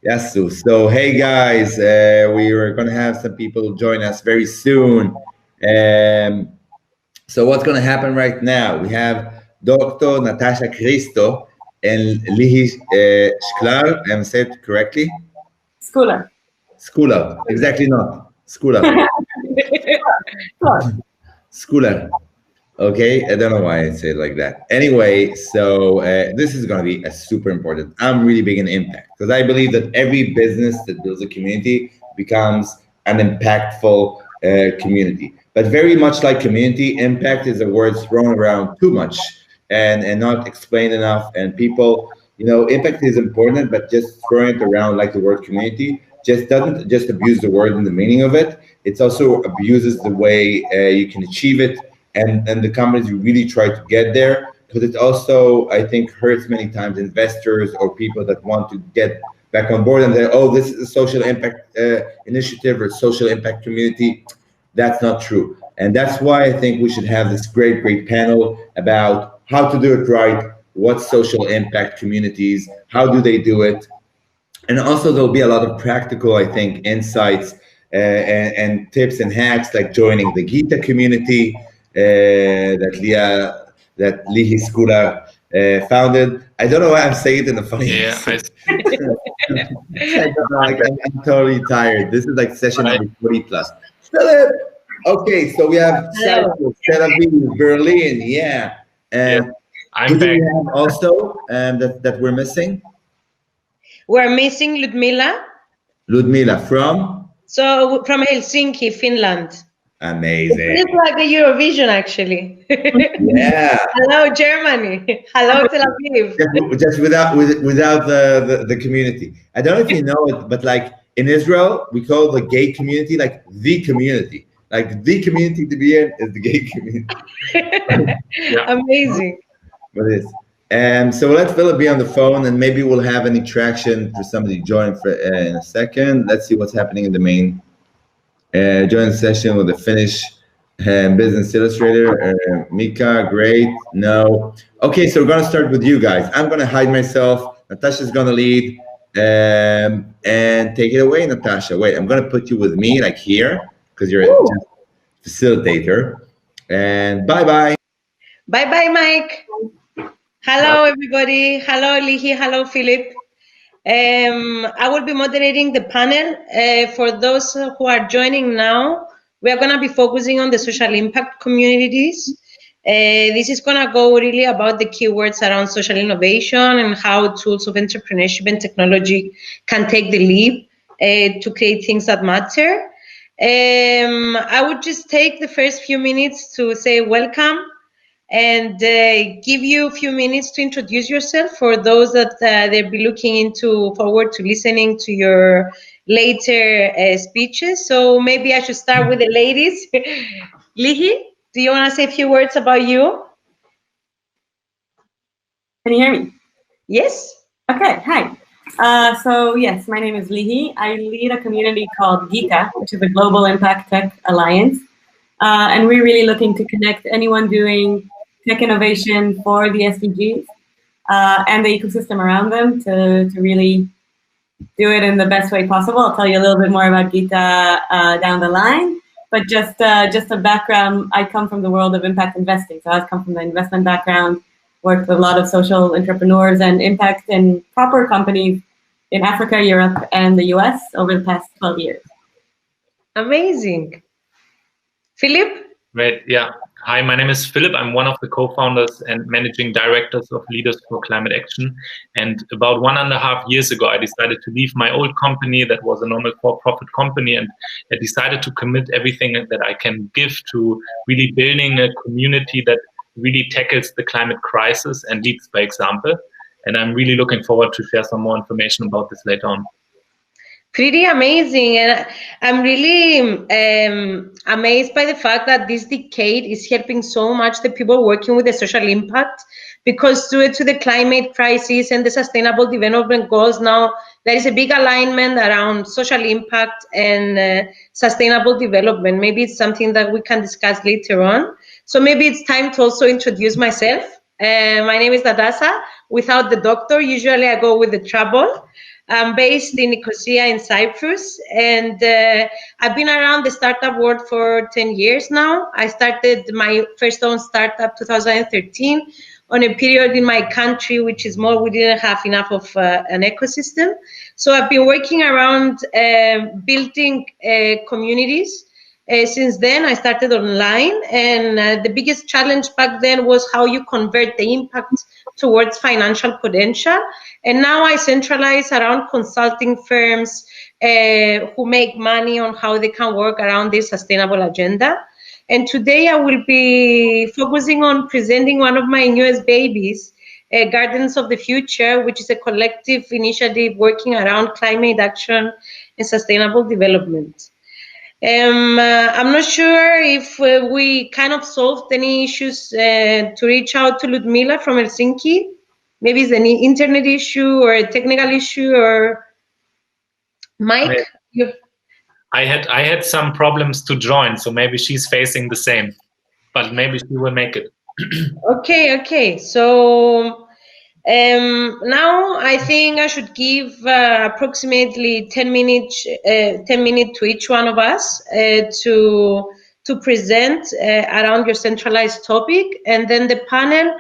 Yes, so hey guys, we are going to have some people join us very soon. Um, so what's going to happen right now? We have Dr. Natasa Christou and Lihee Shkular. I said it correctly? Skuler. Skuler, exactly not. Skuler. Skuler. Okay, I don't know why I say it like that. Anyway, so this is going to be a super important. I'm really big in impact because I believe that every business that builds a community becomes an impactful community. But very much like community, impact is a word thrown around too much and not explained enough. And people, impact is important, but just throwing it around like the word community just doesn't just abuse the word and the meaning of it. It also abuses the way you can achieve it and the companies who really try to get there, because it also, I think, hurts many times investors or people that want to get back on board and say, oh, this is a social impact initiative or social impact community. That's not true. And that's why I think we should have this great panel about how to do it right, what social impact communities, how do they do it? And also there'll be a lot of practical, I think, insights and tips and hacks, like joining the Gita community, that Lihee Shkular founded. I don't know why I'm saying it in a funny accent. I don't know, like, I'm totally tired. This is like session number 40 plus. Philippe. Okay, so we have Tel Aviv, Berlin, yeah. And I'm back. We have also that we're missing? We're missing Ludmila. Ludmila from? So from Helsinki, Finland. Amazing. It's like a Eurovision, actually. Yeah. Hello, Germany. Hello, Tel Aviv. Just without the community. I don't know if you know it, but like in Israel, we call the gay community like the community. Like the community to be in is the gay community. Yeah. Amazing. What is? So we'll let Philippe be on the phone, and maybe we'll have any traction for somebody to join in a second. Let's see what's happening in the main join session with the Finnish Business Illustrator. Mika, great. No. Okay, so we're going to start with you guys. I'm going to hide myself. Natasha's going to lead. And take it away, Natasha. Wait, I'm going to put you with me, like here, because you're a facilitator. And bye-bye. Bye-bye, Mike. Hello, everybody. Hello, Lihi. Hello, Philippe. I will be moderating the panel. For those who are joining now, we are going to be focusing on the social impact communities. This is going to go really about the keywords around social innovation and how tools of entrepreneurship and technology can take the leap to create things that matter. I would just take the first few minutes to say welcome and give you a few minutes to introduce yourself for those that they'll be looking forward to listening to your later speeches. So maybe I should start with the ladies. Lihi, do you want to say a few words about you? Can you hear me? Yes. Okay, hi. So yes, my name is Lihi. I lead a community called GITA, which is a Global Impact Tech Alliance. And we're really looking to connect anyone doing tech innovation for the SDGs and the ecosystem around them to really do it in the best way possible. I'll tell you a little bit more about GITA down the line, but just a background, I come from the world of impact investing. So I've come from the investment background, worked with a lot of social entrepreneurs and impact and proper companies in Africa, Europe, and the US over the past 12 years. Amazing. Philippe? Great, yeah. Hi, my name is Philippe. I'm one of the co-founders and managing directors of Leaders for Climate Action. And about 1.5 years ago, I decided to leave my old company that was a normal for-profit company, and I decided to commit everything that I can give to really building a community that really tackles the climate crisis and leads by example. And I'm really looking forward to share some more information about this later on. Pretty amazing, and I'm really amazed by the fact that this decade is helping so much the people working with the social impact, because due to the climate crisis and the sustainable development goals, now there is a big alignment around social impact and sustainable development. Maybe it's something that we can discuss later on. So maybe it's time to also introduce myself. My name is Natasa. Without the doctor, usually I go with the trouble. I'm based in Nicosia in Cyprus, and I've been around the startup world for 10 years now. I started my first own startup 2013 on a period in my country, which is more, we didn't have enough of an ecosystem. So I've been working around building communities. Since then, I started online, and the biggest challenge back then was how you convert the impact towards financial potential. And now I centralize around consulting firms who make money on how they can work around this sustainable agenda. And today I will be focusing on presenting one of my newest babies, Gardens of the Future, which is a collective initiative working around climate action and sustainable development. I'm not sure if we kind of solved any issues to reach out to Ludmila from Helsinki. Maybe it's an internet issue or a technical issue, or Mike? I had some problems to join, so maybe she's facing the same, but maybe she will make it. Okay. So now I think I should give approximately 10 minutes to each one of us to present around your centralized topic, and then the panel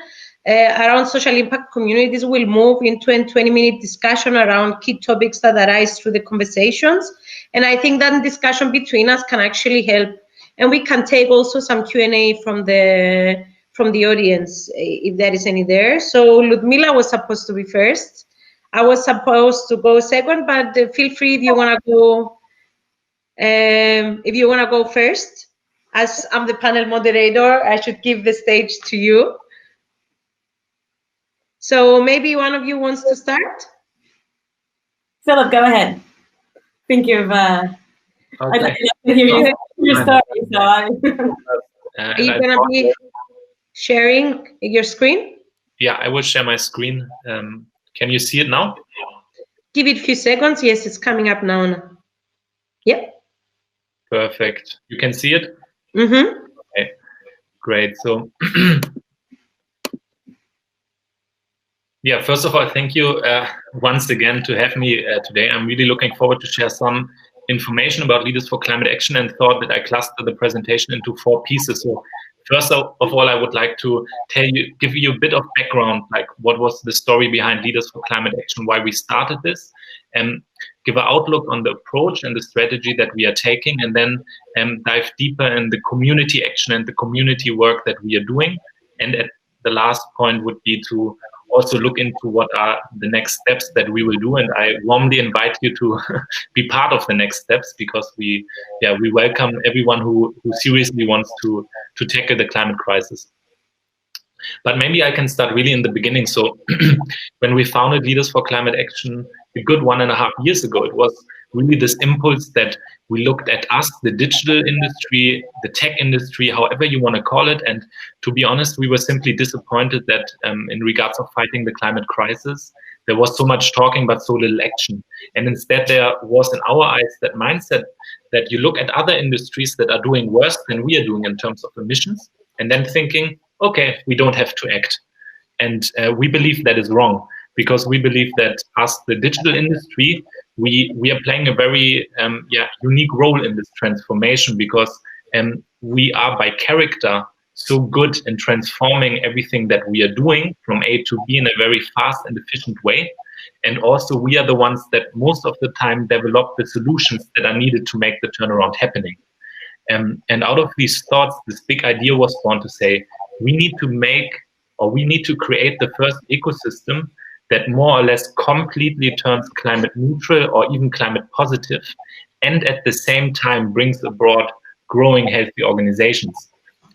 around social impact communities will move into a 20-minute discussion around key topics that arise through the conversations. And I think that discussion between us can actually help, and we can take also some Q&A from the audience, if there is any there. So Ludmila was supposed to be first. I was supposed to go second, but feel free if you want to go. If you want to go first, as I'm the panel moderator, I should give the stage to you. So maybe one of you wants to start. Philip, go ahead. Think you've. Okay. I'd like to hear your story. So are you going to be sharing your screen? Yeah, I will share my screen. Can you see it now? Give it a few seconds. Yes, it's coming up now. Yep. Perfect. You can see it? Mm-hmm. Okay, great. So, yeah, first of all, thank you once again to have me today. I'm really looking forward to share some information about Leaders for Climate Action, and thought that I cluster the presentation into 4 pieces. So first of all, I would like to give you a bit of background, like what was the story behind Leaders for Climate Action, why we started this, and give an outlook on the approach and the strategy that we are taking, and then dive deeper in the community action and the community work that we are doing. And at the last point would be to also look into what are the next steps that we will do. And I warmly invite you to be part of the next steps, because we welcome everyone who seriously wants to tackle the climate crisis. But maybe I can start really in the beginning. So when we founded Leaders for Climate Action a good 1.5 years ago, it was really this impulse that we looked at us, the digital industry, the tech industry, however you want to call it. And to be honest, we were simply disappointed that in regards of fighting the climate crisis, there was so much talking but so little action. And instead there was in our eyes that mindset that you look at other industries that are doing worse than we are doing in terms of emissions, and then thinking, okay, we don't have to act. And we believe that is wrong, because we believe that us, the digital industry, we are playing a very unique role in this transformation, because we are by character so good in transforming everything that we are doing from A to B in a very fast and efficient way. And also we are the ones that most of the time develop the solutions that are needed to make the turnaround happening. And out of these thoughts, this big idea was born to say, we need to create the first ecosystem that more or less completely turns climate neutral or even climate positive, and at the same time brings abroad growing healthy organizations.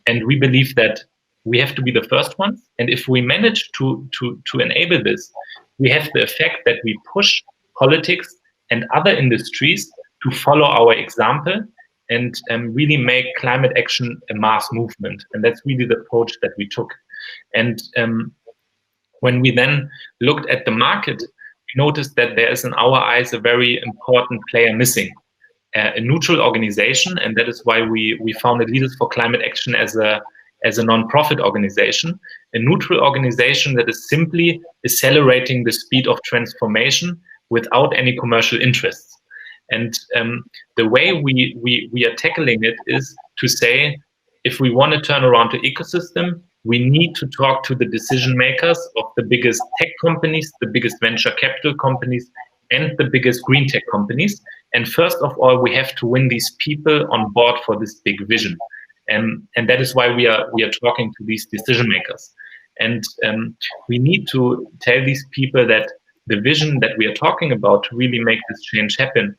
And we believe that we have to be the first ones. And if we manage to enable this, we have the effect that we push politics and other industries to follow our example and really make climate action a mass movement. And that's really the approach that we took. And when we then looked at the market, we noticed that there is in our eyes a very important player missing, a neutral organization. And that is why we founded Leaders for Climate Action as as a non-profit organization, a neutral organization that is simply accelerating the speed of transformation without any commercial interests. And the way we are tackling it is to say, if we want to turn around the ecosystem, we need to talk to the decision makers of the biggest tech companies, the biggest venture capital companies, and the biggest green tech companies. And first of all, we have to win these people on board for this big vision. And that is why we are talking to these decision makers. And we need to tell these people that the vision that we are talking about to really make this change happen,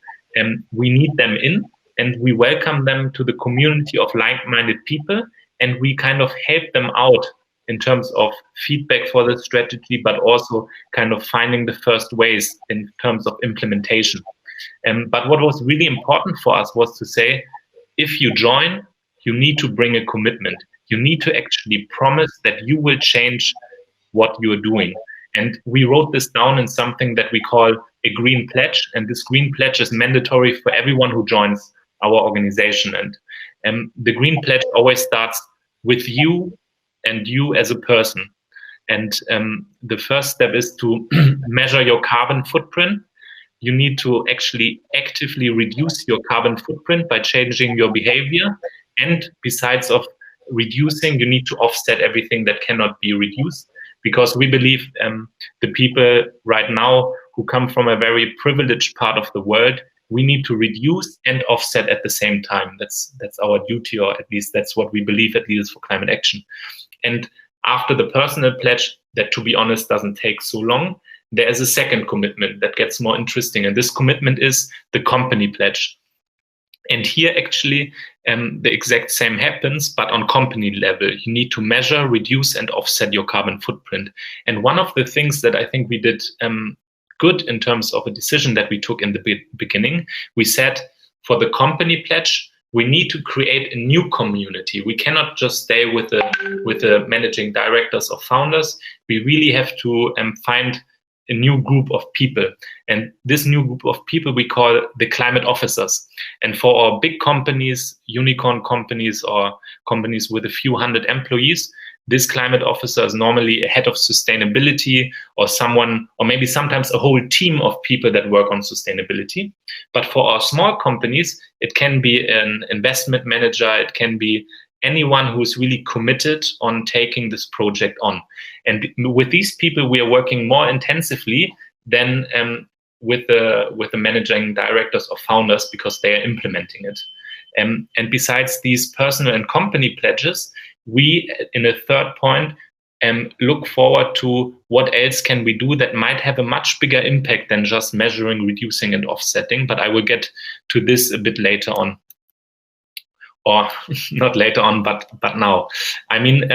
we need them in, and we welcome them to the community of like-minded people, and we kind of help them out in terms of feedback for the strategy, but also kind of finding the first ways in terms of implementation. But what was really important for us was to say, if you join, you need to bring a commitment. You need to actually promise that you will change what you are doing. And we wrote this down in something that we call a green pledge. And this green pledge is mandatory for everyone who joins our organization. And the green pledge always starts with you and you as a person. And the first step is to measure your carbon footprint. You need to actually actively reduce your carbon footprint by changing your behavior. And besides of reducing, you need to offset everything that cannot be reduced, because we believe the people right now who come from a very privileged part of the world, we need to reduce and offset at the same time. That's our duty, or at least that's what we believe at Leaders for Climate Action. And after the personal pledge, that to be honest doesn't take so long, there is a second commitment that gets more interesting. And this commitment is the company pledge. And here actually the exact same happens, but on company level. You need to measure, reduce, and offset your carbon footprint. And one of the things that I think we did good in terms of a decision that we took in the beginning, we said for the company pledge, we need to create a new community. We cannot just stay with the managing directors or founders. We really have to find a new group of people. And this new group of people we call the climate officers. And for our big companies, unicorn companies, or companies with a few hundred employees, this climate officer is normally a head of sustainability, or someone, or maybe sometimes a whole team of people that work on sustainability. But for our small companies, it can be an investment manager, it can be anyone who's really committed on taking this project on. And with these people, we are working more intensively than with the managing directors or founders, because they are implementing it. And besides these personal and company pledges, we, in a third point, look forward to what else can we do that might have a much bigger impact than just measuring, reducing, and offsetting. But I will get to this a bit later on. Or not later on, but now. I mean,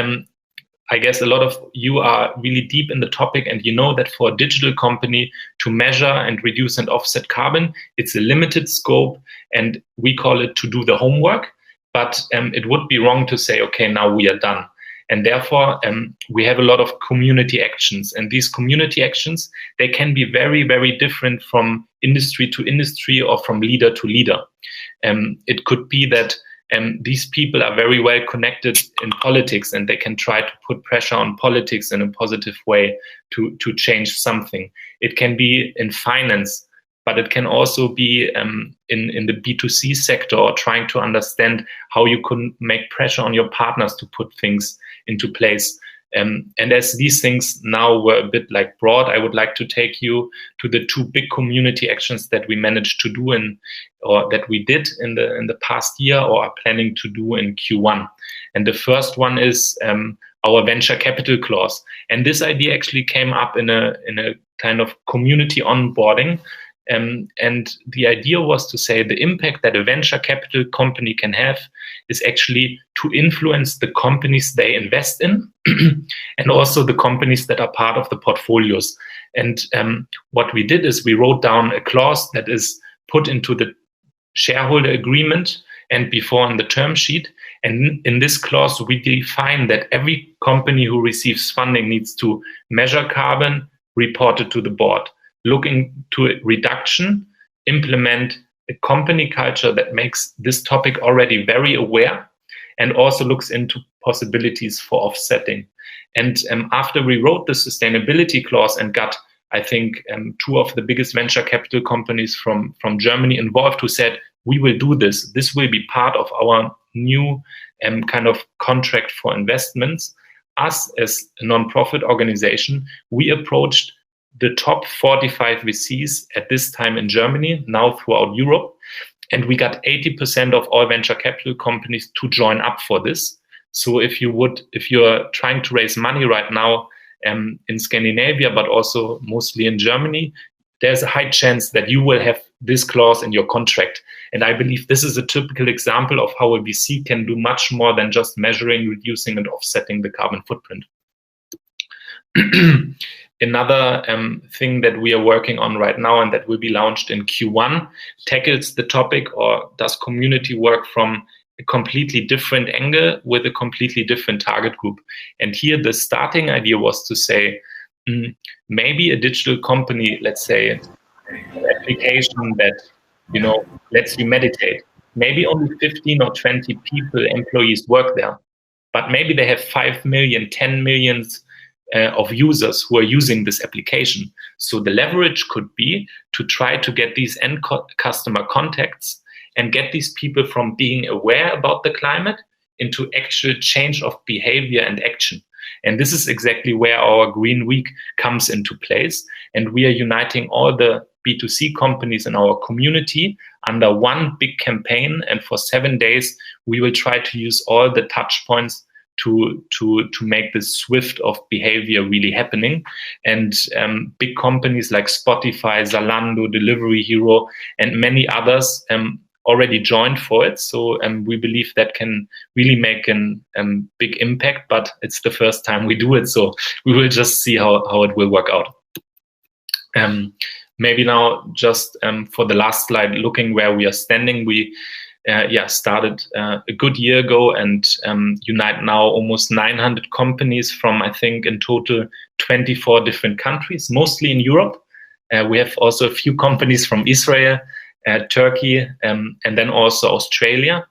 I guess a lot of you are really deep in the topic, and you know that for a digital company to measure and reduce and offset carbon, it's a limited scope, and we call it to do the homework. But it would be wrong to say, okay, now we are done. And therefore, we have a lot of community actions. And these community actions, they can be very, very different from industry to industry or from leader to leader. It could be that these people are very well connected in politics, and they can try to put pressure on politics in a positive way to change something. It can be in finance, but it can also be in the B2C sector, or trying to understand how you can make pressure on your partners to put things into place. And as these things now were a bit like broad, I would like to take you to the two big community actions that we managed to do or that we did in the past year, or are planning to do in Q1. And the first one is our venture capital clause. And this idea actually came up in a kind of community onboarding. And the idea was to say the impact that a venture capital company can have is actually to influence the companies they invest in and also the companies that are part of the portfolios. And what we did is we wrote down a clause that is put into the shareholder agreement and before in the term sheet. And in this clause, we define that every company who receives funding needs to measure carbon, report it to the board, looking to a reduction, implement a company culture that makes this topic already very aware, and also looks into possibilities for offsetting. And after we wrote the sustainability clause and got, I think, two of the biggest venture capital companies from Germany involved, who said, we will do this. This will be part of our new kind of contract for investments. Us as a non-profit organization, we approached the top 45 VCs at this time in Germany, now throughout Europe, and we got 80% of all venture capital companies to join up for this. So if you're trying to raise money right now in Scandinavia, but also mostly in Germany, there's a high chance that you will have this clause in your contract. And I believe this is a typical example of how a VC can do much more than just measuring, reducing, and offsetting the carbon footprint. Another thing that we are working on right now and that will be launched in Q1 tackles the topic, or does community work from a completely different angle with a completely different target group. And here the starting idea was to say, maybe a digital company, let's say an application that, you know, lets you meditate. Maybe only 15 or 20 people, employees work there, but maybe they have 5 million, 10 million of users who are using this application. So the leverage could be to try to get these end customer contacts and get these people from being aware about the climate into actual change of behavior and action. And this is exactly where our Green Week comes into place. And we are uniting all the B2C companies in our community under one big campaign. And for 7 days, we will try to use all the touch points to make this swift of behavior really happening. And big companies like Spotify, Zalando, Delivery Hero, and many others already joined for it. So we believe that can really make a big impact, but it's the first time we do it. So we will just see how it will work out. Maybe now just for the last slide, looking where we are standing, we started a good year ago and unite now almost 900 companies from, I think, in total 24 different countries, mostly in Europe. We have also a few companies from Israel, Turkey, and then also Australia,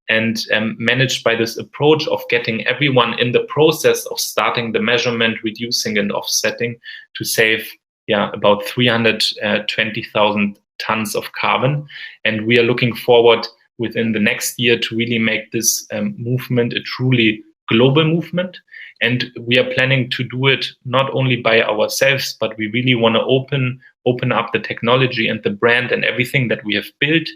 and managed by this approach of getting everyone in the process of starting the measurement, reducing and offsetting to save about 320,000 tons of carbon. And we are looking forward within the next year to really make this movement a truly global movement. And we are planning to do it not only by ourselves, but we really want to open up the technology and the brand and everything that we have built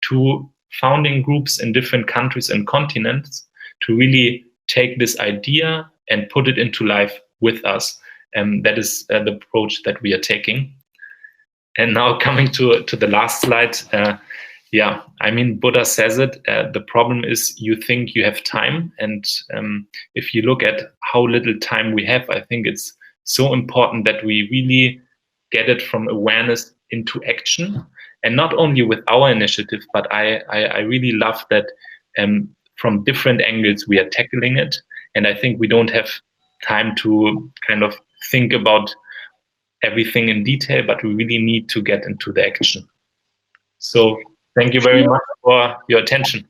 to founding groups in different countries and continents to really take this idea and put it into life with us. That is the approach that we are taking. And now coming to the last slide. I mean, Buddha says it, the problem is you think you have time. And if you look at how little time we have, I think it's so important that we really get it from awareness into action. And not only with our initiative, but I really love that from different angles we are tackling it. And I think we don't have time to kind of think about everything in detail, but we really need to get into the action. So thank you very much for your attention.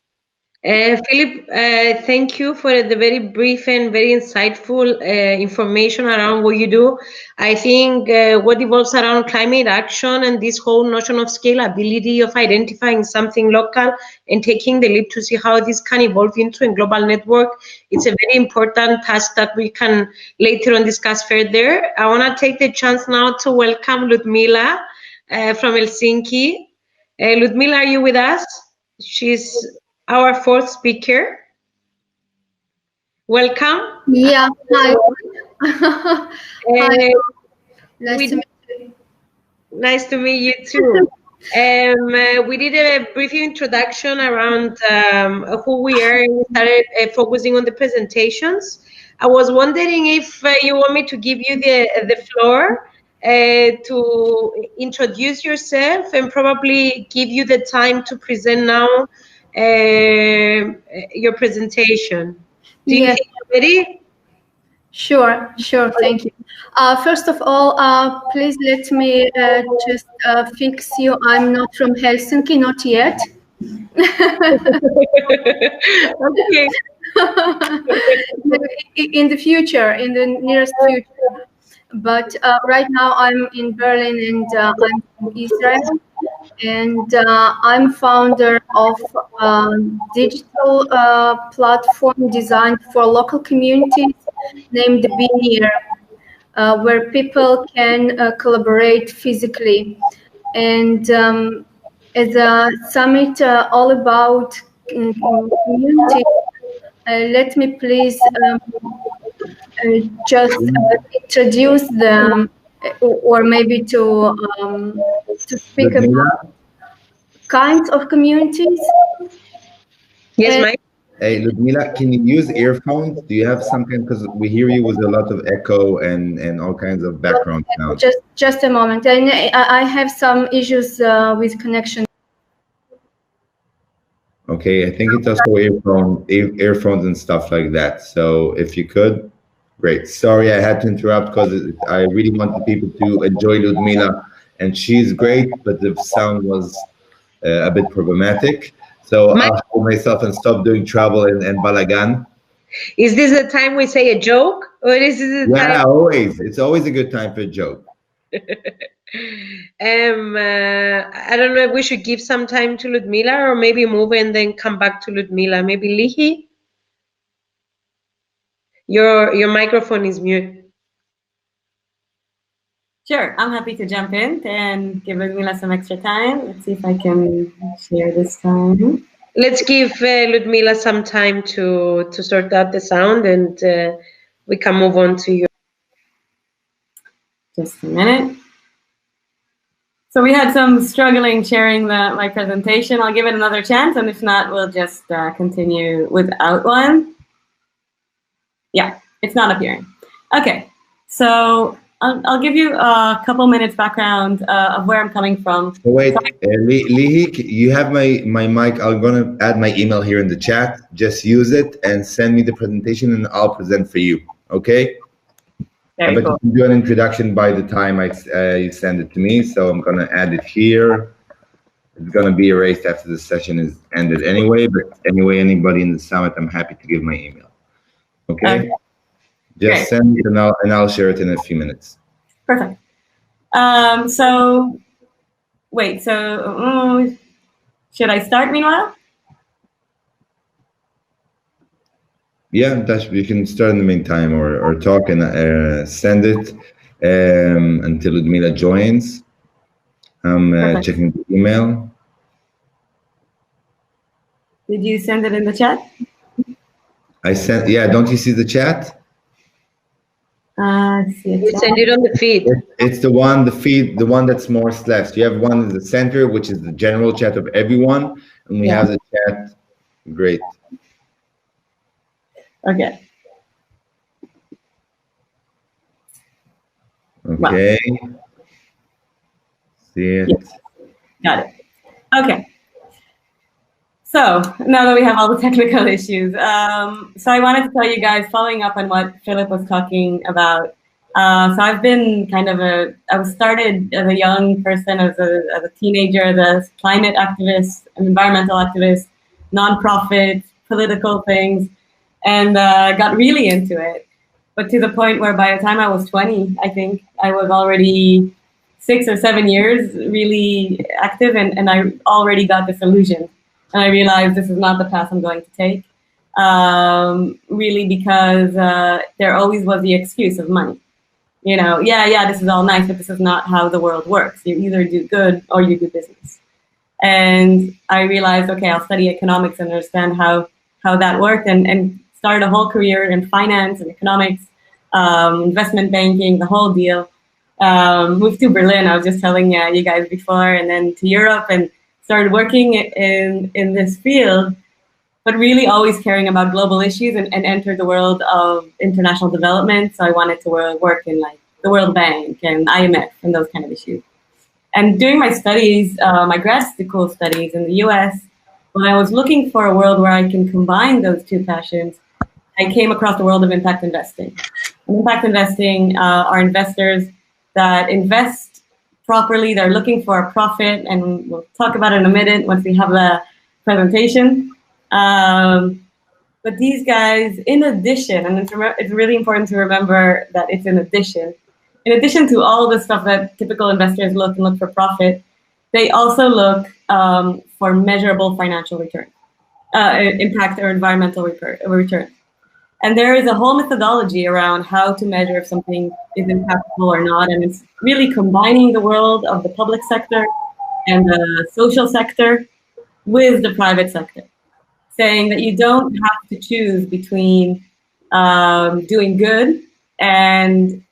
Philippe, thank you for the very brief and very insightful information around what you do. I think what evolves around climate action and this whole notion of scalability, of identifying something local and taking the leap to see how this can evolve into a global network, it's a very important task that we can later on discuss further. I want to take the chance now to welcome Ludmila from Helsinki. Ludmila, are you with us? She's our fourth speaker. Welcome. Yeah. Hi. Hi. Nice to meet you. Nice to meet you too. We did a brief introduction around who we are, and we started focusing on the presentations. I was wondering if you want me to give you the floor to introduce yourself and probably give you the time to present now your presentation. Do you think you're ready? Sure, thank you. First of all, please let me just fix you. I'm not from Helsinki, not yet. Okay. in the future, in the nearest future. But right now I'm in Berlin, and I'm from Israel, and I'm founder of a digital platform designed for local communities named Be Near, where people can collaborate physically. And as a summit all about community, let me please just introduce them, or maybe to speak about kinds of communities. Yes, And Mike. Hey, Ludmila, can you use earphones? Do you have some kind, because we hear you with a lot of echo and all kinds of background sound. just a moment. And I have some issues with connection. Okay, I think it's also earphones and stuff like that. So if you could, great. Sorry, I had to interrupt because I really wanted people to enjoy Ludmila, and she's great, but the sound was a bit problematic. So I'll hold myself and stop doing trouble and balagan. Is this the time we say a joke, or is this the Yeah, time? always. It's always a good time for a joke. I don't know if we should give some time to Ludmila, or maybe move and then come back to Ludmila. Maybe Lihee? Your microphone is mute. Sure, I'm happy to jump in and give Ludmila some extra time. Let's see if I can share this time. Let's give Ludmila some time to sort out the sound, and we can move on to you. Just a minute. So we had some struggling sharing my presentation. I'll give it another chance, and if not, we'll just continue without one. Yeah, it's not appearing. Okay, so I'll give you a couple minutes background of where I'm coming from. Oh, wait, Lihee, you have my mic. I'm gonna add my email here in the chat. Just use it and send me the presentation, and I'll present for you. Okay? Very but cool. you can do an introduction by the time you send it to me. So I'm gonna add it here. It's gonna be erased after the session is ended anyway. But anyway, anybody in the summit, I'm happy to give my email. Okay? Just send it, and I'll share it in a few minutes. Perfect. So wait. So should I start meanwhile? Yeah, you can start in the meantime, or talk and send it until Ludmila joins. I'm checking the email. Did you send it in the chat? I sent. Yeah, don't you see the chat? You send it on the feed. It's the one, the feed, the one that's more slashed. You have one in the center, which is the general chat of everyone, and we have the chat. Great. Okay. Okay. Wow. See it. Yes. Got it. Okay. So now that we have all the technical issues, so I wanted to tell you guys, following up on what Philippe was talking about. So I've been I was started as a young person, as a teenager, as a climate activist, an environmental activist, nonprofit, political things, and got really into it. But to the point where by the time I was 20, I think I was already 6 or 7 years really active, and I already got disillusioned. And I realized this is not the path I'm going to take, really, because there always was the excuse of money. You know, yeah, this is all nice, but this is not how the world works. You either do good or you do business. And I realized, okay, I'll study economics and understand how that worked, and started a whole career in finance and economics, investment banking, the whole deal. Moved to Berlin, I was just telling you guys before, and then to Europe, and started working in this field, but really always caring about global issues, and entered the world of international development. So I wanted to work in like the World Bank and IMF and those kind of issues. And during my studies, my grad school studies in the US, when I was looking for a world where I can combine those two passions, I came across the world of impact investing. And impact investing are investors that invest properly. They're looking for a profit, and we'll talk about it in a minute once we have the presentation. But But these guys, in addition, and it's really important to remember that it's in addition to all the stuff that typical investors look for profit, they also look for measurable financial return, impact or environmental return. And there is a whole methodology around how to measure if something is impactful or not. And it's really combining the world of the public sector and the social sector with the private sector, saying that you don't have to choose between doing good and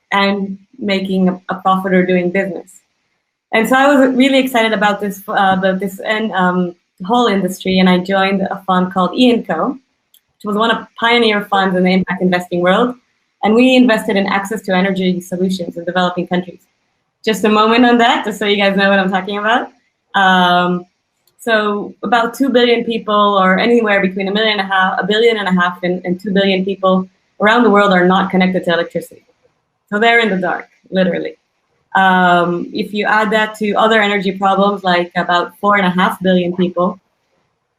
making a profit or doing business. And so I was really excited about this whole industry, and I joined a fund called E&Co, which was one of pioneer funds in the impact investing world. And we invested in access to energy solutions in developing countries. Just a moment on that, just so you guys know what I'm talking about. So about 2 billion people, or anywhere between 1.5 billion and 2 billion people around the world are not connected to electricity. So they're in the dark, literally. If you add that to other energy problems, like about 4.5 billion people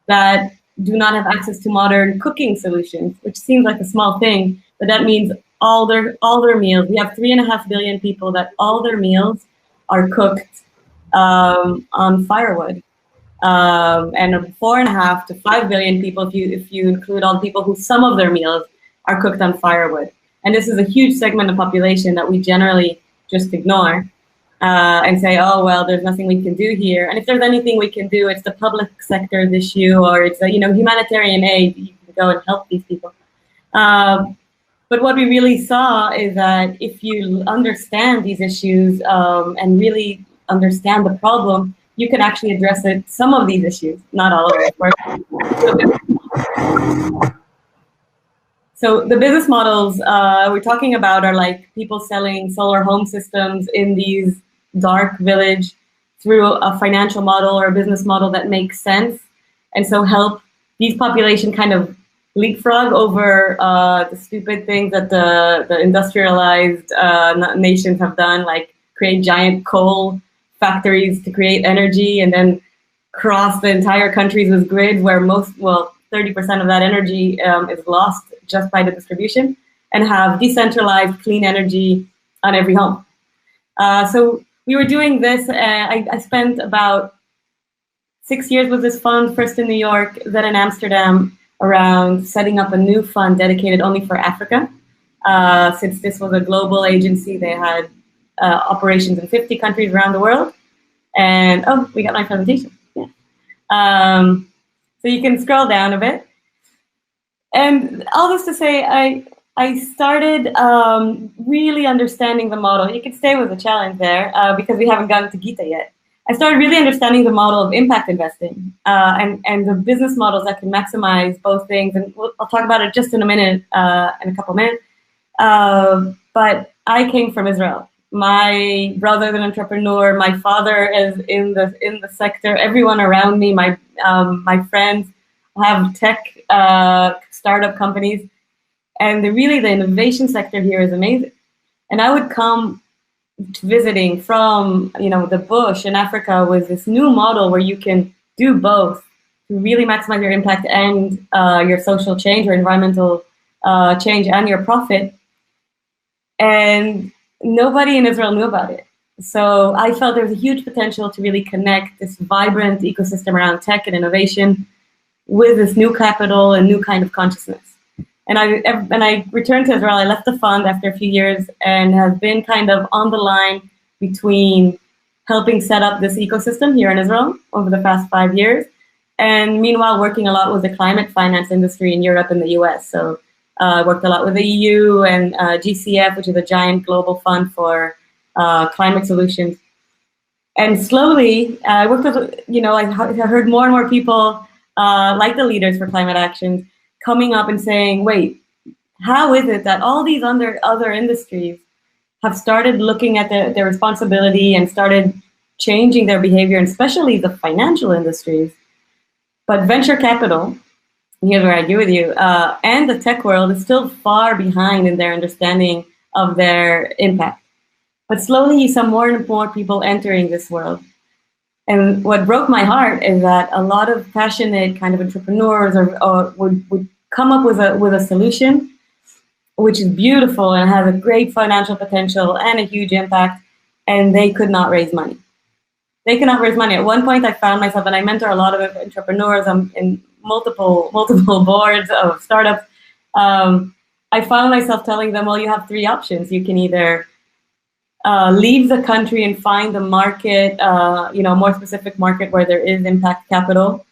that do not have access to modern cooking solutions, which seems like a small thing, but that means all their meals. We have 3.5 billion people that all their meals are cooked on firewood, and 4.5 to 5 billion people if you include all the people who some of their meals are cooked on firewood. And this is a huge segment of population that we generally just ignore and say, oh, well, there's nothing we can do here. And if there's anything we can do, it's the public sector's issue, or it's humanitarian aid. You can go and help these people. But what we really saw is that if you understand these issues and really understand the problem, you can actually address some of these issues, not all of them, of course. So the business models we're talking about are like people selling solar home systems in these dark village through a financial model or a business model that makes sense, and so help these population kind of leapfrog over the stupid things that the industrialized nations have done, like create giant coal factories to create energy and then cross the entire countries with grids where 30% of that energy is lost just by the distribution, and have decentralized clean energy on every home. So we were doing this. I spent about 6 years with this fund, first in New York, then in Amsterdam, around setting up a new fund dedicated only for Africa. Since this was a global agency, they had operations in 50 countries around the world. And, oh, we got my presentation. Yeah. So you can scroll down a bit. And all this to say, I started really understanding the model. You can stay with the challenge there because we haven't gotten to Gita yet. I started really understanding the model of impact investing and the business models that can maximize both things. And I'll talk about it just in a minute, in a couple of minutes. But I came from Israel. My brother is an entrepreneur. My father is in the sector. Everyone around me, my friends, have tech startup companies, and the innovation sector here is amazing. And I would come visiting from the bush in Africa with this new model where you can do both to really maximize your impact and your social change or environmental change and your profit. And nobody in Israel knew about it. So I felt there was a huge potential to really connect this vibrant ecosystem around tech and innovation with this new capital and new kind of consciousness. And I returned to Israel. I left the fund after a few years and have been kind of on the line between helping set up this ecosystem here in Israel over the past 5 years, and meanwhile working a lot with the climate finance industry in Europe and the US. So I worked a lot with the EU and GCF, which is a giant global fund for climate solutions. And slowly, I worked with, I heard more and more people like the leaders for climate action coming up and saying, wait, how is it that all these other industries have started looking at their responsibility and started changing their behavior, and especially the financial industries, but venture capital, and here's where I agree with you, and the tech world is still far behind in their understanding of their impact. But slowly you saw more and more people entering this world. And what broke my heart is that a lot of passionate kind of entrepreneurs would come up with a solution which is beautiful and has a great financial potential and a huge impact, and they could not raise money. They cannot raise money. At one point, I found myself, and I mentor a lot of entrepreneurs. I'm in multiple boards of startups. I found myself telling them, well, you have three options. You can either leave the country and find a market, more specific market where there is impact capital.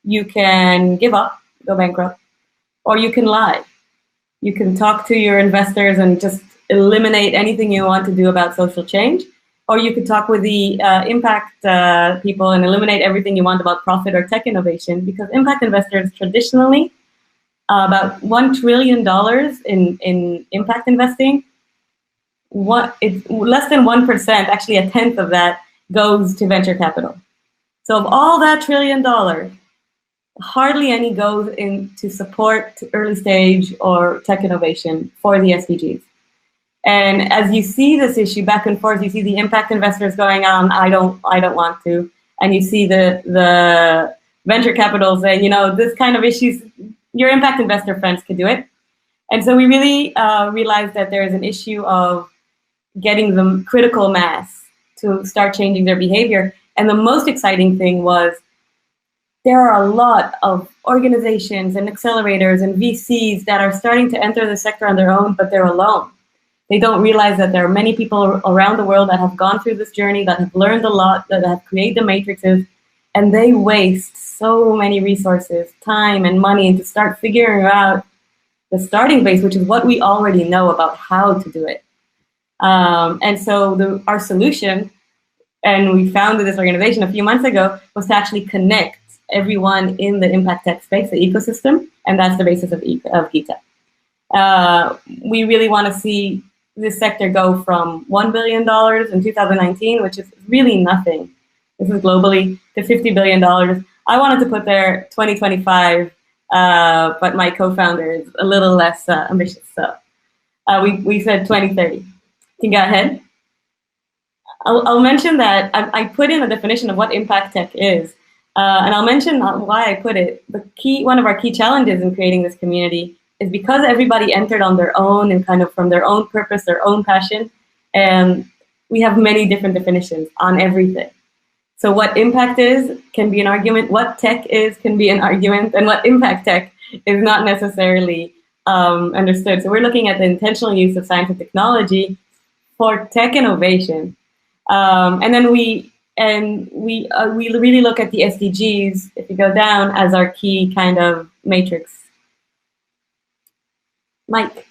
You can give up, go bankrupt, or you can lie. You can talk to your investors and just eliminate anything you want to do about social change, or you could talk with the impact people and eliminate everything you want about profit or tech innovation, because impact investors traditionally, about $1 trillion in impact investing, it's less than 1%, actually a tenth of that goes to venture capital. So of all that $1 trillion, hardly any goes in to support early stage or tech innovation for the SDGs. And as you see this issue back and forth, you see the impact investors going on, I don't want to. And you see the venture capital saying, this kind of issues, your impact investor friends could do it. And so we really realized that there is an issue of getting the critical mass to start changing their behavior. And the most exciting thing was there are a lot of organizations and accelerators and VCs that are starting to enter the sector on their own, but they're alone. They don't realize that there are many people around the world that have gone through this journey, that have learned a lot, that have created the matrices, and they waste so many resources, time and money to start figuring out the starting base, which is what we already know about how to do it. And so our solution, and we founded this organization a few months ago, was to actually connect everyone in the impact tech space, the ecosystem, and that's the basis of GITA. We really want to see this sector go from $1 billion in 2019, which is really nothing. This is globally, to $50 billion. I wanted to put there 2025, but my co-founder is a little less ambitious. So we said 2030. Can you go ahead? I'll mention that I put in a definition of what impact tech is. And I'll mention why I put it. One of our key challenges in creating this community is because everybody entered on their own and kind of from their own purpose, their own passion, and we have many different definitions on everything. So what impact is can be an argument, what tech is can be an argument, and what impact tech is not necessarily understood. So we're looking at the intentional use of science and technology for tech innovation. And then we really look at the SDGs, if you go down, as our key kind of matrix. Mike.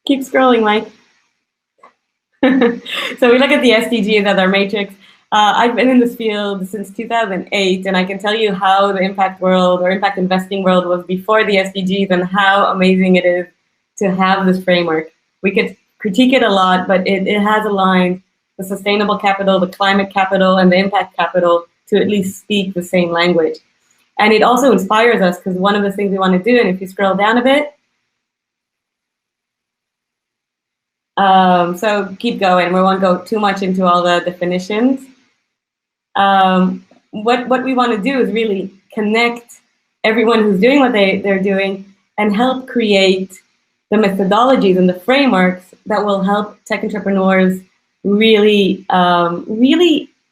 Keep scrolling, Mike. So we look at the SDGs as our matrix. I've been in this field since 2008, and I can tell you how the impact world or impact investing world was before the SDGs and how amazing it is to have this framework. We could critique it a lot, but it has aligned the sustainable capital, the climate capital, and the impact capital to at least speak the same language. And it also inspires us because one of the things we want to do, and if you scroll down a bit, so keep going. We won't go too much into all the definitions. What we want to do is really connect everyone who's doing what they're doing and help create the methodologies and the frameworks that will help tech entrepreneurs really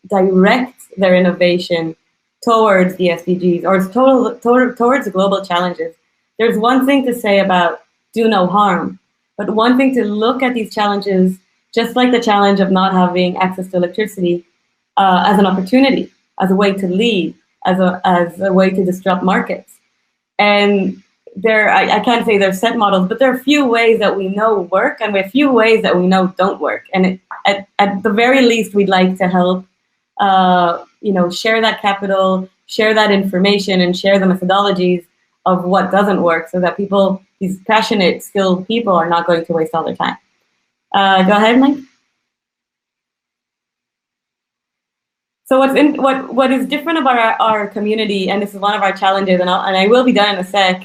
direct their innovation towards the SDGs or towards the global challenges. There's one thing to say about do no harm, but one thing to look at these challenges, just like the challenge of not having access to electricity, as an opportunity, as a way to lead, as a way to disrupt markets. And I can't say they're set models, but there are a few ways that we know work and a few ways that we know don't work. And at the very least, we'd like to help share that capital, share that information, and share the methodologies of what doesn't work so that people, these passionate, skilled people, are not going to waste all their time. Go ahead, Mike. So what is different about our community, and this is one of our challenges, and I will be done in a sec,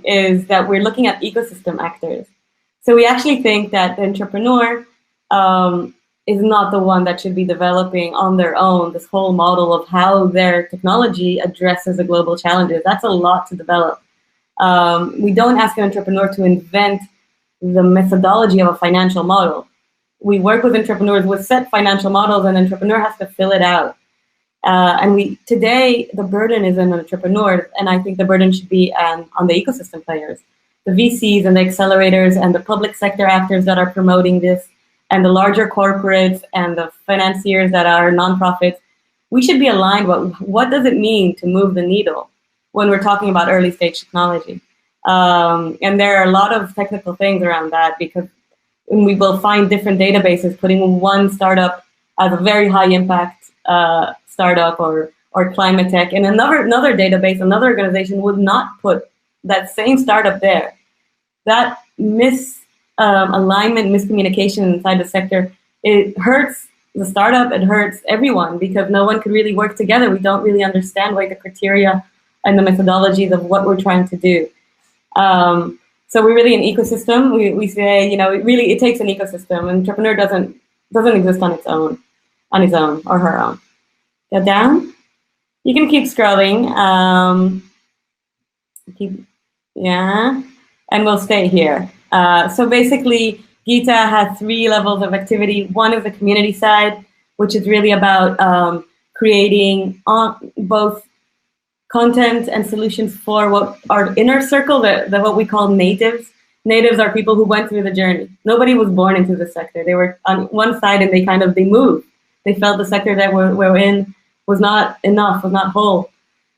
is that we're looking at ecosystem actors. So we actually think that the entrepreneur is not the one that should be developing on their own this whole model of how their technology addresses the global challenges. That's a lot to develop. We don't ask an entrepreneur to invent the methodology of a financial model. We work with entrepreneurs with set financial models, and the entrepreneur has to fill it out. And today, the burden is on entrepreneurs, and I think the burden should be on the ecosystem players, the VCs and the accelerators and the public sector actors that are promoting this, and the larger corporates and the financiers that are nonprofits. We should be aligned. What does it mean to move the needle when we're talking about early stage technology? And there are a lot of technical things around that, because we will find different databases putting one startup as a very high impact startup or climate tech, and another database, another organization would not put that same startup there. That alignment, miscommunication inside the sector, it hurts the startup, it hurts everyone, because no one could really work together. We don't really understand the criteria and the methodologies of what we're trying to do. So we're really an ecosystem. We say, it takes an ecosystem. An entrepreneur doesn't exist on his own or her own. Go down. You can keep scrolling. And we'll stay here. So basically, Gita has 3 levels of activity. One is the community side, which is really about creating both content and solutions for what our inner circle, what we call natives. Natives are people who went through the journey. Nobody was born into the sector. They were on one side and they moved. They felt the sector that we're in was not enough, was not whole.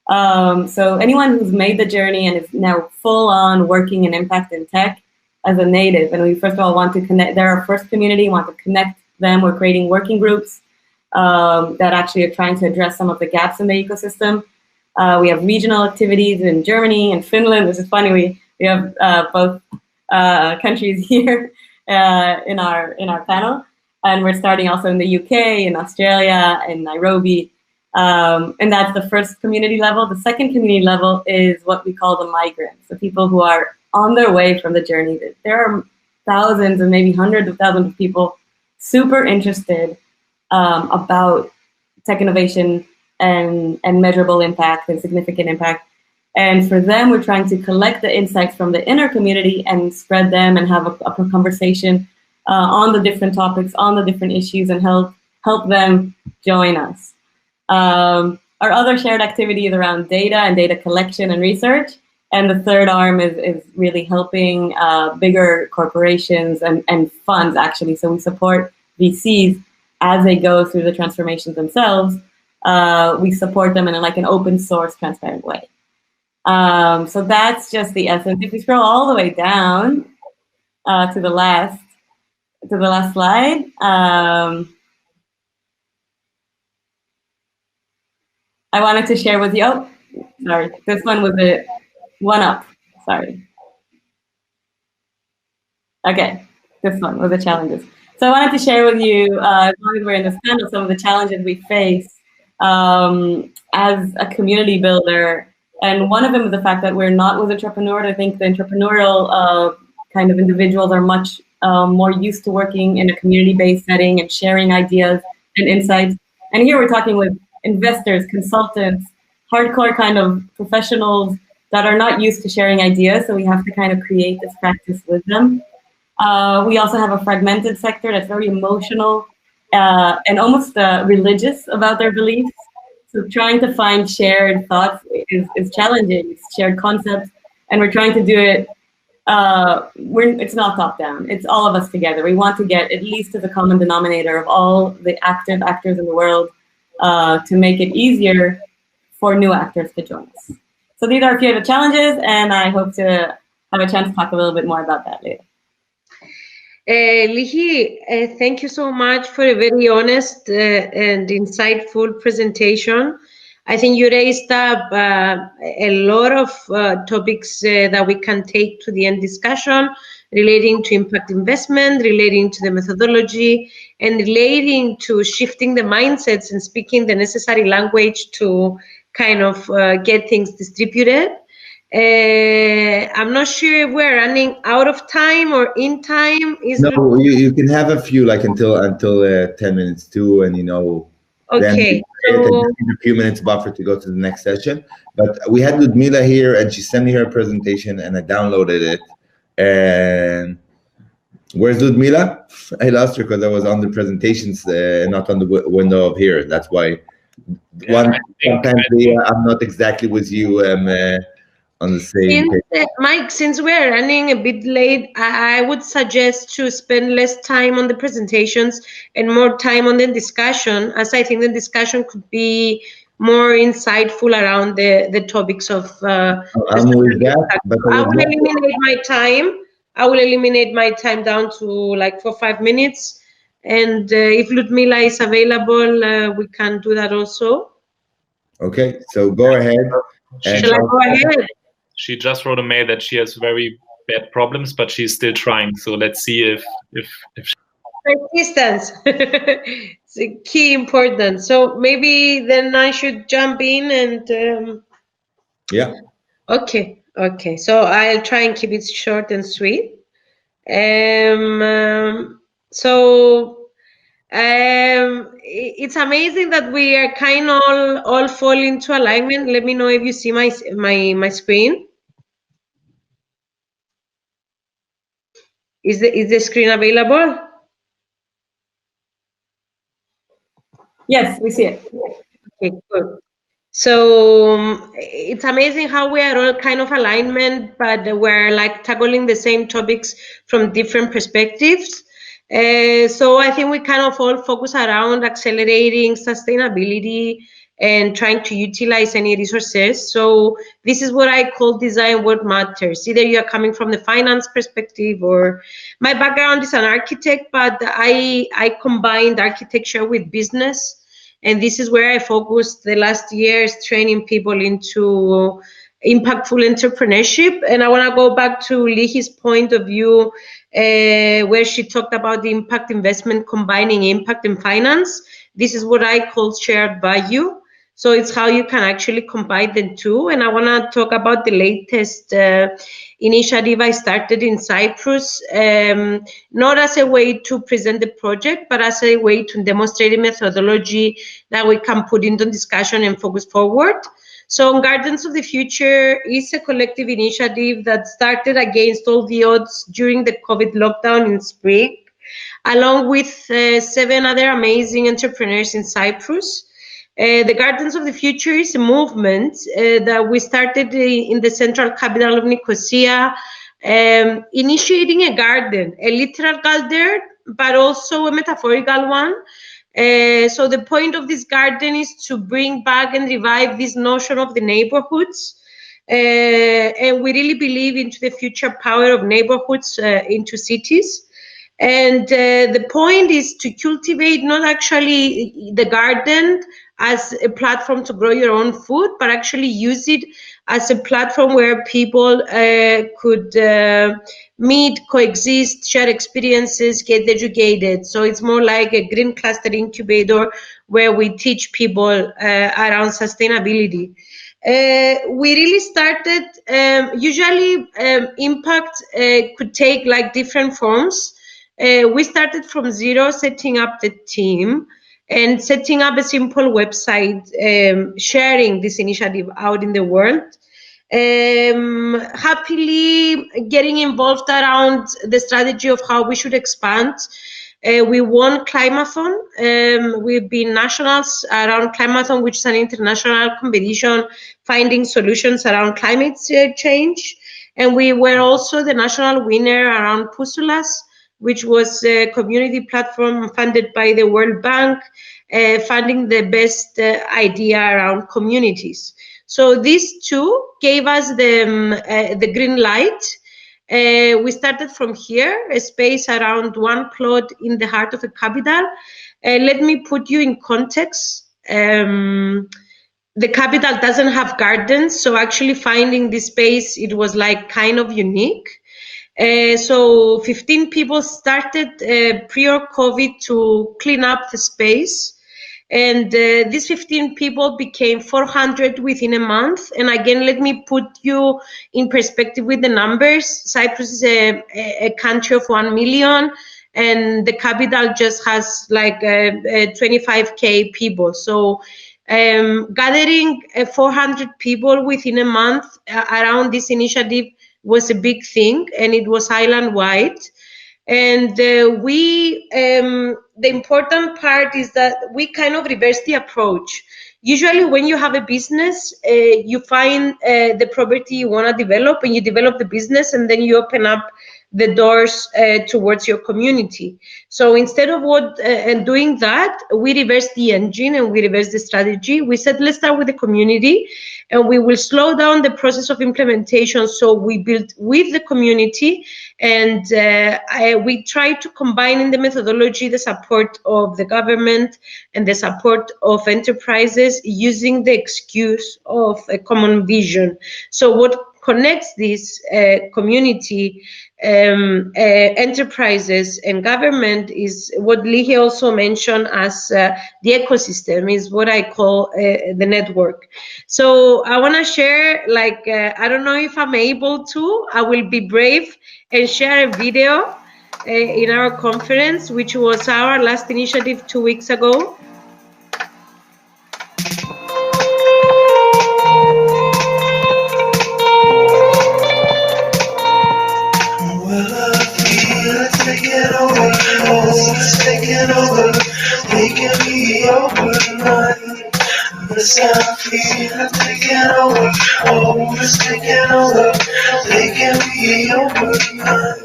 So anyone who's made the journey and is now full on working in impact in tech as a native, and we first of all want to connect, they're our first community, want to connect them. We're creating working groups that actually are trying to address some of the gaps in the ecosystem. We have regional activities in Germany and Finland, which is funny. We have both countries here in our panel, and we're starting also in the UK, in Australia, in Nairobi, and that's the first community level. The second community level is what we call the migrants, the people who are on their way from the journey. There are thousands and maybe hundreds of thousands of people super interested about tech innovation and measurable impact and significant impact. And for them, we're trying to collect the insights from the inner community and spread them and have a conversation on the different topics, on the different issues, and help them join us. Our other shared activity is around data and data collection and research. And the third arm is really helping bigger corporations and funds, actually. So we support VCs as they go through the transformations themselves. We support them in an open source, transparent way. So that's just the essence. If we scroll all the way down to the last slide, I wanted to share with you. Oh, sorry, this one was a one up. Sorry. Okay, this one was the challenges. So I wanted to share with you, as long as we're in this panel, some of the challenges we face as a community builder. And one of them is the fact that we're not with entrepreneurs. I think the entrepreneurial kind of individuals are much more used to working in a community-based setting and sharing ideas and insights. And here we're talking with investors, consultants, hardcore kind of professionals that are not used to sharing ideas. So we have to kind of create this practice with them. We also have a fragmented sector that's very emotional and almost religious about their beliefs. So trying to find shared thoughts is challenging, it's shared concepts, and we're trying to do it. It's not top down. It's all of us together. We want to get at least to the common denominator of all the active actors in the world to make it easier for new actors to join us. So these are a few of the challenges, and I hope to have a chance to talk a little bit more about that later. Lihee, thank you so much for a very honest and insightful presentation. I think you raised up a lot of topics that we can take to the end discussion, relating to impact investment, relating to the methodology, and relating to shifting the mindsets and speaking the necessary language to kind of get things distributed. I'm not sure if we're running out of time or in time. No, you can have a few, like until 10 minutes too, and then okay. a few minutes buffer to go to the next session. But we had Ludmila here, and she sent me her presentation, and I downloaded it. And where's Ludmila? I lost her because I was on the presentations, not on the window of here. That's why. Sometimes I'm not exactly with you on the same page. Mike, since we're running a bit late, I would suggest to spend less time on the presentations and more time on the discussion, as I think the discussion could be more insightful around the topics of. I'm with that, but I will eliminate my time. I will eliminate my time down to like 4-5 minutes. And if Ludmila is available, we can do that also. Okay, so go ahead. Shall I go ahead? She just wrote a mail that she has very bad problems, but she's still trying. So let's see if persistence. It's a key important. So maybe then I should jump in and yeah. Okay. So I'll try and keep it short and sweet. It's amazing that we are kind of all fall into alignment. Let me know if you see my screen. Is the screen available? Yes, we see it. Okay, good. So it's amazing how we are all kind of alignment, but we're like tackling the same topics from different perspectives. So I think we kind of all focus around accelerating sustainability and trying to utilize any resources. So this is what I call design what matters. Either you're coming from the finance perspective, or my background is an architect, but I combined architecture with business. And this is where I focused the last years, training people into impactful entrepreneurship. And I want to go back to Lihee's point of view, where she talked about the impact investment combining impact and finance. This is what I call shared value. So it's how you can actually combine the two. And I want to talk about the latest initiative I started in Cyprus, not as a way to present the project, but as a way to demonstrate a methodology that we can put into discussion and focus forward. So Gardens of the Future is a collective initiative that started against all the odds during the COVID lockdown in spring, along with 7 other amazing entrepreneurs in Cyprus. The Gardens of the Future is a movement that we started in the central capital of Nicosia, initiating a garden, a literal garden, but also a metaphorical one. So the point of this garden is to bring back and revive this notion of the neighborhoods. And we really believe into the future power of neighborhoods into cities. And the point is to cultivate not actually the garden as a platform to grow your own food, but actually use it as a platform where people could meet, coexist, share experiences, get educated. So it's more like a green cluster incubator where we teach people around sustainability. We really started, usually impact could take like different forms. We started from zero, setting up the team and setting up a simple website, sharing this initiative out in the world. Happily getting involved around the strategy of how we should expand. We won Climathon. We've been nationals around Climathon, which is an international competition finding solutions around climate change. And we were also the national winner around Pusulas, which was a community platform funded by the World Bank, funding the best idea around communities. So these two gave us the green light. We started from here, a space around 1 plot in the heart of the capital. Let me put you in context. The capital doesn't have gardens, so actually finding this space, it was like kind of unique. So 15 people started pre or COVID to clean up the space. And these 15 people became 400 within a month. And again, let me put you in perspective with the numbers. Cyprus is a country of 1 million, and the capital just has like 25K people. So gathering 400 people within a month around this initiative was a big thing, and it was island-wide. And the important part is that we kind of reverse the approach. Usually when you have a business, you find the property you want to develop, and you develop the business, and then you open up the doors towards your community. So instead of doing that, we reversed the engine and we reversed the strategy. We said, let's start with the community, and we will slow down the process of implementation. So we built with the community, and we try to combine in the methodology the support of the government and the support of enterprises, using the excuse of a common vision. So what connects this community, enterprises and government is what Leehe also mentioned as the ecosystem, is what I call the network. So I want to share, like, I don't know if I'm able to, I will be brave and share a video in our conference, which was our last initiative 2 weeks ago. Taking over, oh, it's taking over, taking me overnight. This kind of feeling taking over, oh, it's taking over, taking me overnight.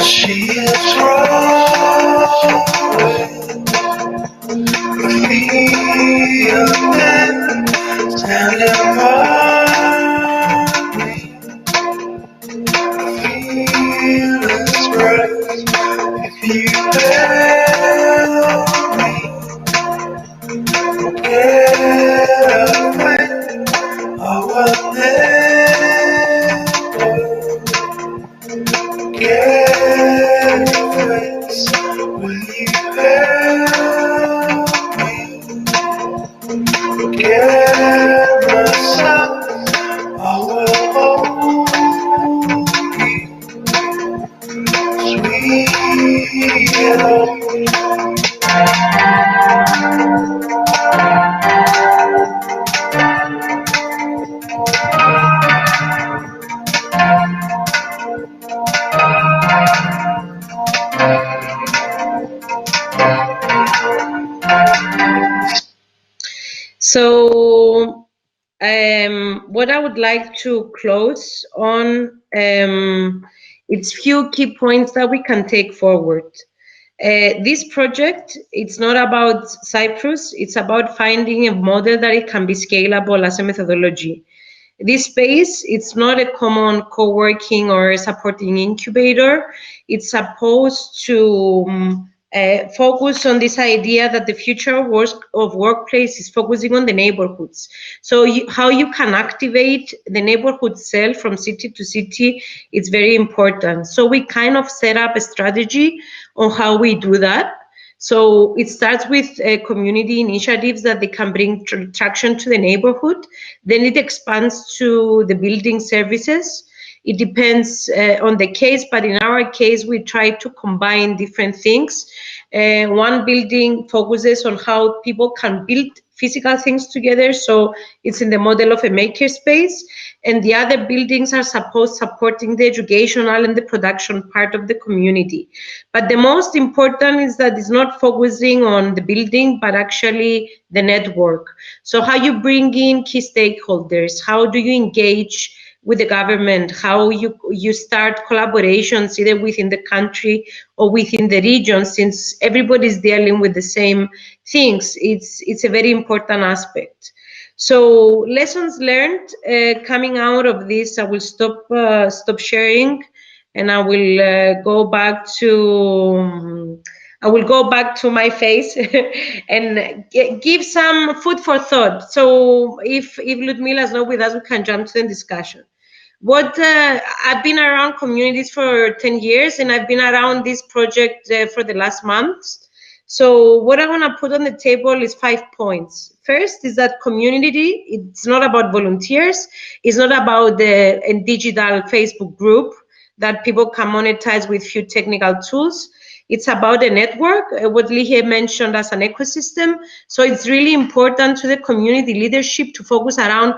She is wrong, feeling standing by me. Feelings bright if you tell me. Get away, I will never get away. Will you help me get myself? I will hold you, sweetheart. So what I would like to close on, it's few key points that we can take forward. This project, it's not about Cyprus, it's about finding a model that it can be scalable as a methodology. This space, it's not a common co-working or supporting incubator. It's supposed to focus on this idea that the future of workplace is focusing on the neighborhoods. So how you can activate the neighborhood cell from city to city, it's very important. So we kind of set up a strategy on how we do that. So it starts with community initiatives that they can bring traction to the neighborhood. Then it expands to the building services. It depends on the case, but in our case, we try to combine different things. One building focuses on how people can build physical things together, so it's in the model of a makerspace, and the other buildings are supporting the educational and the production part of the community. But the most important is that it's not focusing on the building, but actually the network. So how you bring in key stakeholders, how do you engage with the government, how you start collaborations either within the country or within the region, since everybody's dealing with the same things. It's a very important aspect. So lessons learned coming out of this, I will stop sharing, and I will go back to I will go back to my face and give some food for thought. So if Ludmila is not with us, we can jump to the discussion. I've been around communities for 10 years, and I've been around this project for the last months. So what I want to put on the table is 5 points. First is that community, it's not about volunteers. It's not about the digital Facebook group that people can monetize with few technical tools. It's about a network, what Leehe mentioned as an ecosystem. So it's really important to the community leadership to focus around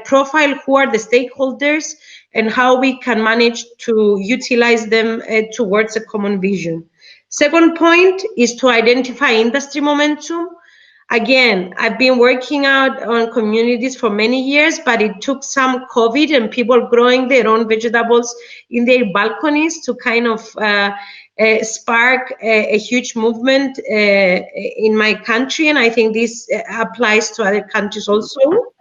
profile who are the stakeholders and how we can manage to utilize them towards a common vision. Second point is to identify industry momentum. Again, I've been working out on communities for many years, but it took some COVID and people growing their own vegetables in their balconies to kind of spark a huge movement in my country. And I think this applies to other countries also.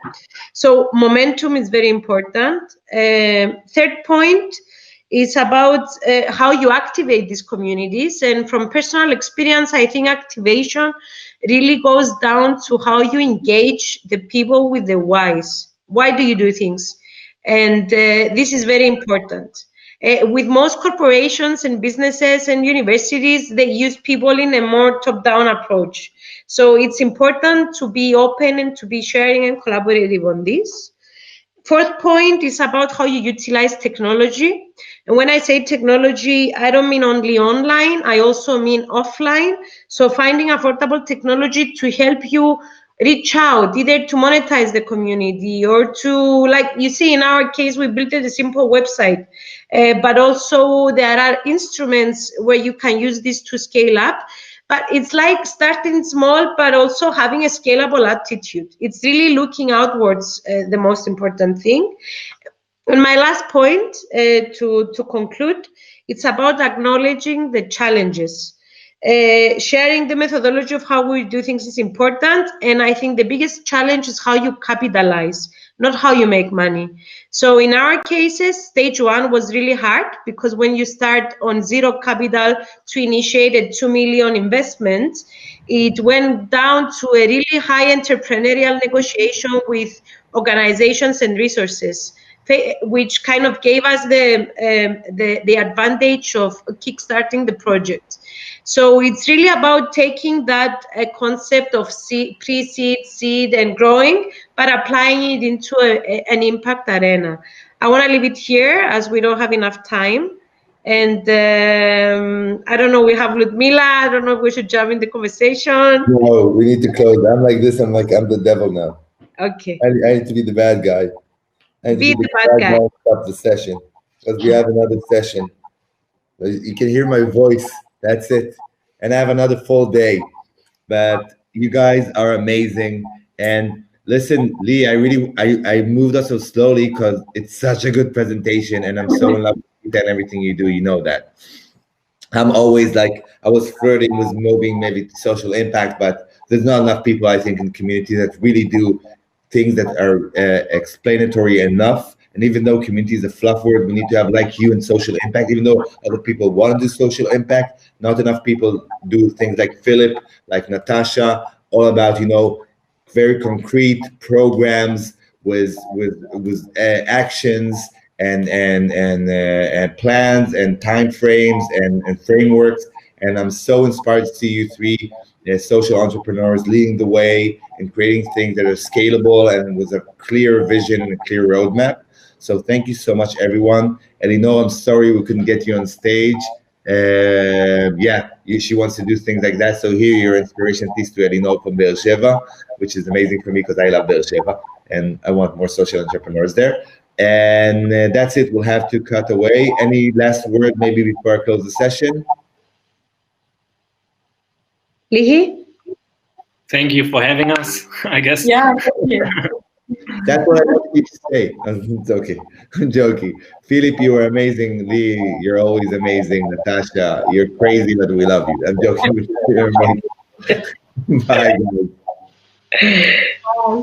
So momentum is very important. Third point is about how you activate these communities. And from personal experience, I think activation really goes down to how you engage the people with the whys. Why do you do things? And this is very important. With most corporations and businesses and universities, they use people in a more top-down approach. So it's important to be open and to be sharing and collaborative on this. Fourth point is about how you utilize technology. And when I say technology, I don't mean only online, I also mean offline. So finding affordable technology to help you reach out, either to monetize the community or to, like you see in our case, we built a simple website, but also there are instruments where you can use this to scale up. But it's like starting small, but also having a scalable attitude. It's really looking outwards, the most important thing. And my last point to conclude, it's about acknowledging the challenges. Sharing the methodology of how we do things is important. And I think the biggest challenge is how you capitalize, not how you make money. So in our cases, stage one was really hard because when you start on zero capital to initiate a 2 million investment, it went down to a really high entrepreneurial negotiation with organizations and resources, which kind of gave us the advantage of kickstarting the project. So it's really about taking that concept of pre-seed, seed, and growing, but applying it into an impact arena. I want to leave it here as we don't have enough time. And I don't know, we have Ludmila. I don't know if we should jump in the conversation. No, we need to close. I'm like this. I'm the devil now. Okay. I need to be the bad guy. I need to be the bad guy. Stop the session because we have another session. You can hear my voice. That's it. And I have another full day. But you guys are amazing. And listen, Lee, I moved us so slowly because it's such a good presentation, and I'm so in love with you and everything you do. You know that. I'm always like, I was flirting with moving maybe social impact, but there's not enough people, I think, in the community that really do things that are explanatory enough. And even though community is a fluff word, we need to have like you and social impact. Even though other people want to do social impact, not enough people do things like Philippe, like Natasha, all about, you know, very concrete programs with actions and plans and time frames and frameworks. And I'm so inspired to see you three social entrepreneurs leading the way and creating things that are scalable and with a clear vision and a clear roadmap. So thank you so much, everyone. And I'm sorry we couldn't get you on stage. She wants to do things like that. So here your inspiration is to Elino from Be'er Sheva, which is amazing for me because I love Be'er Sheva and I want more social entrepreneurs there. And that's it. We'll have to cut away. Any last word maybe before I close the session? Lihee? Thank you for having us, I guess. Yeah, thank you. That's what I want you to say. It's okay. I'm joking. Philippe, you are amazing. Lee, you're always amazing. Natasha, you're crazy, but we love you. I'm joking. You're amazing. Bye, guys.